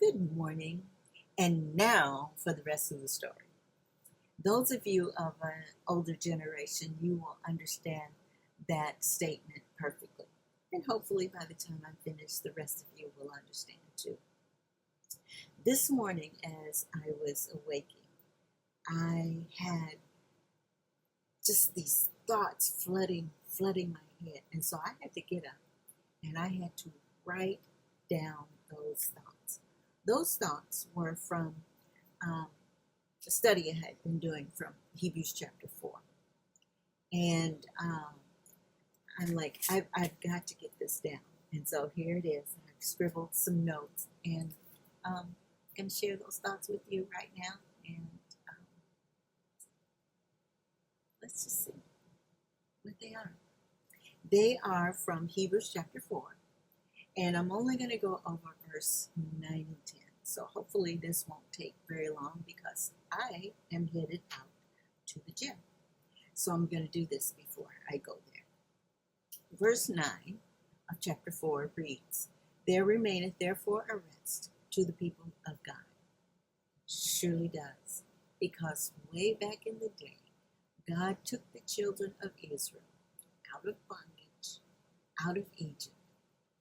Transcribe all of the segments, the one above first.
Good morning. And now for the rest of the story. Those of you of an older generation, you will understand that statement perfectly. And hopefully, by the time I'm finished, the rest of you will understand too. This morning, as I was awaking, I had just these thoughts flooding my head. And so I had to get up and I had to write down those thoughts. Those thoughts were from a study I had been doing from Hebrews chapter 4. And I'm like, I've got to get this down. And so here it is. I've scribbled some notes and I'm going to share those thoughts with you right now. And let's just see what they are. They are from Hebrews chapter 4. And I'm only going to go over verse 9 and 10. So hopefully this won't take very long because I am headed out to the gym. So I'm going to do this before I go there. Verse 9 of chapter 4 reads, "There remaineth therefore a rest to the people of God." Surely does, because way back in the day, God took the children of Israel out of bondage, out of Egypt,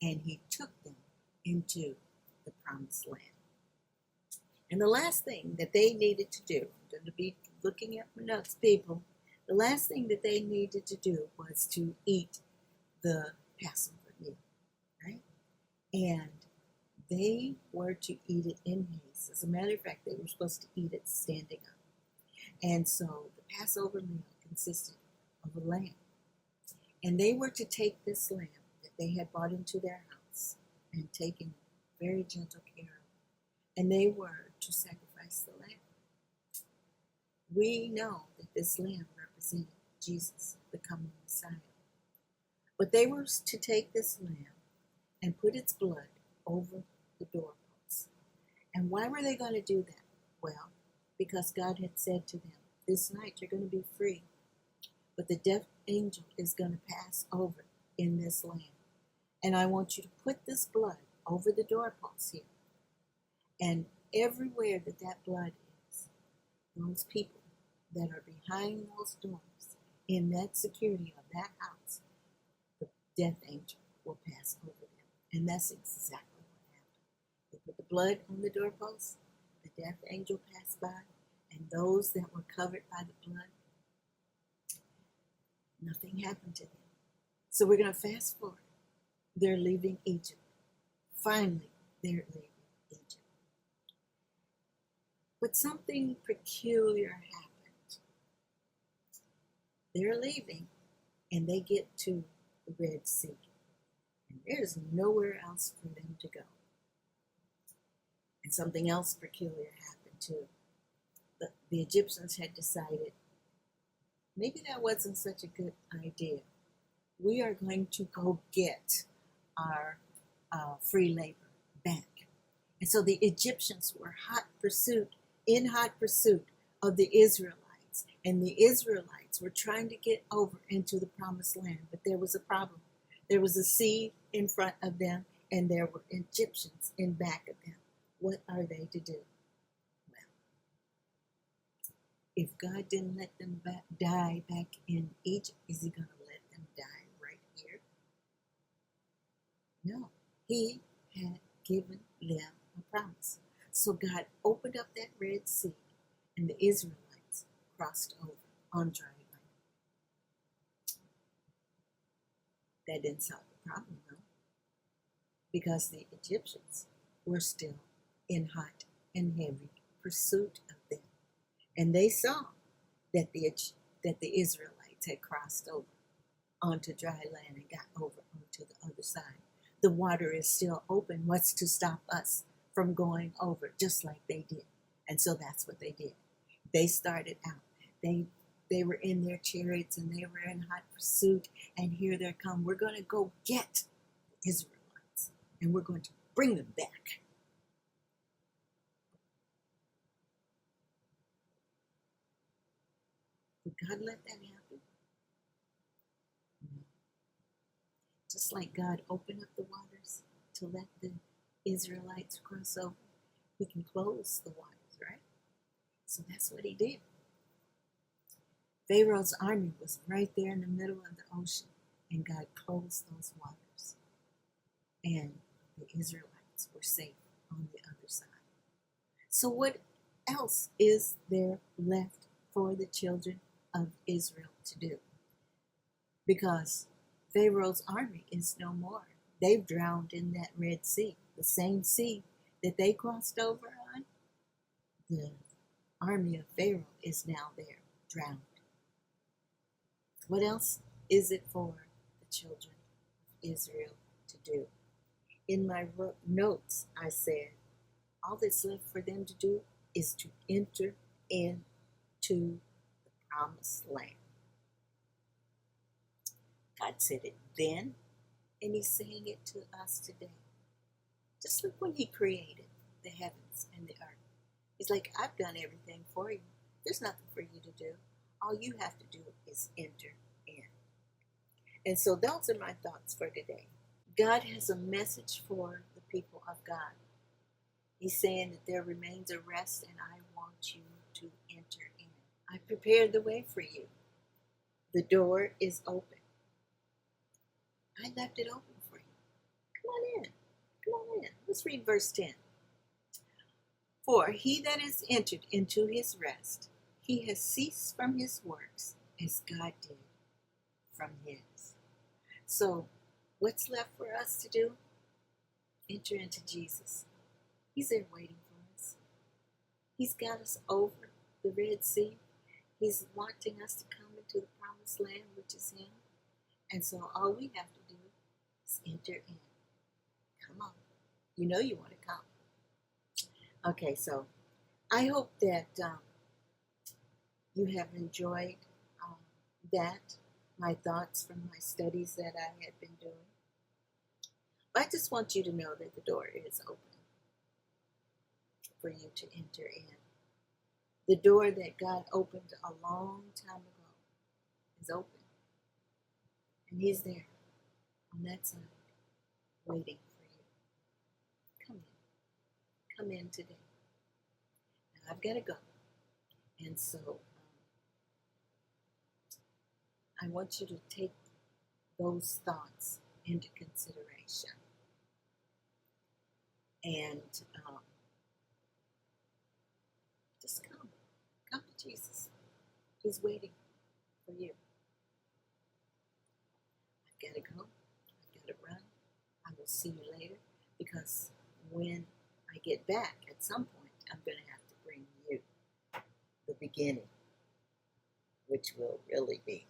and he took them into the promised land. And the last thing that they needed to do, I'm going to be looking at my notes, people, the last thing that they needed to do was to eat the Passover meal, right? And they were to eat it in haste. As a matter of fact, they were supposed to eat it standing up. And so the Passover meal consisted of a lamb. And they were to take this lamb that they had brought into their house and taken very gentle care of. And they were to sacrifice the lamb. We know that this lamb represented Jesus, the coming Messiah. But they were to take this lamb and put its blood over the doorposts. And why were they going to do that? Well, because God had said to them, this night you're going to be free, but the death angel is going to pass over in this land. And I want you to put this blood over the doorposts here. And everywhere that that blood is, those people that are behind those doors, in that security of that house, the death angel will pass over them. And that's exactly what happened. They put the blood on the doorposts, the death angel passed by, and those that were covered by the blood, nothing happened to them. So we're going to fast forward. They're leaving Egypt. Finally, they're leaving Egypt. But something peculiar happened. They're leaving, and they get to the Red Sea. And there's nowhere else for them to go. And something else peculiar happened too. The Egyptians had decided, maybe that wasn't such a good idea. We are going to go get our free labor back. And so the Egyptians were in hot pursuit of the Israelites. And the Israelites were trying to get over into the promised land. But there was a problem. There was a sea in front of them, and there were Egyptians in back of them. What are they to do? Well, if God didn't let them die back in Egypt, is he going to let them die right here? No. He had given them a promise. So God opened up that Red Sea, and the Israelites crossed over on dry land. That didn't solve the problem, though, because the Egyptians were still in hot and heavy pursuit of them. And they saw that the Israelites had crossed over onto dry land and got over onto the other side. The water is still open. What's to stop us from going over just like they did? And so that's what they did. They started out. They were in their chariots and they were in hot pursuit. And here they come. We're going to go get the Israelites and we're going to bring them back. Would God let that happen? No. Just like God opened up the waters to let the Israelites cross over, He can close the waters, right? So that's what he did. Pharaoh's army was right there in the middle of the ocean, and God closed those waters, and the Israelites were safe on the other side. So what else is there left for the children of Israel to do? Because Pharaoh's army is no more. They've drowned in that Red Sea, the same sea that they crossed over on. The army of Pharaoh is now there, drowned. What else is it for the children of Israel to do? In my notes, I said, all that's left for them to do is to enter into the promised land. God said it then, and he's saying it to us today. Just look when he created the heavens and the earth. He's like, I've done everything for you. There's nothing for you to do. All you have to do is enter in. And so those are my thoughts for today. God has a message for the people of God. He's saying that there remains a rest, and I want you to enter in. I prepared the way for you. The door is open. I left it open for you. Come on in. Come on in. Let's read verse 10. For he that is entered into his rest, he has ceased from his works as God did from his. So, what's left for us to do? Enter into Jesus. He's there waiting for us. He's got us over the Red Sea. He's wanting us to come into the promised land, which is him. And so all we have to do is enter in. Come on. You know you want to come. Okay, so I hope that you have enjoyed that, my thoughts from my studies that I had been doing. I just want you to know that the door is open for you to enter in. The door that God opened a long time ago is open. And he's there on that side, waiting for you. Come in. Come in today. Now I've got to go. And so I want you to take those thoughts into consideration. And just come. Come to Jesus. He's waiting for you. I've got to go. I've got to run. I will see you later, because when I get back at some point, I'm going to have to bring you the beginning, which will really be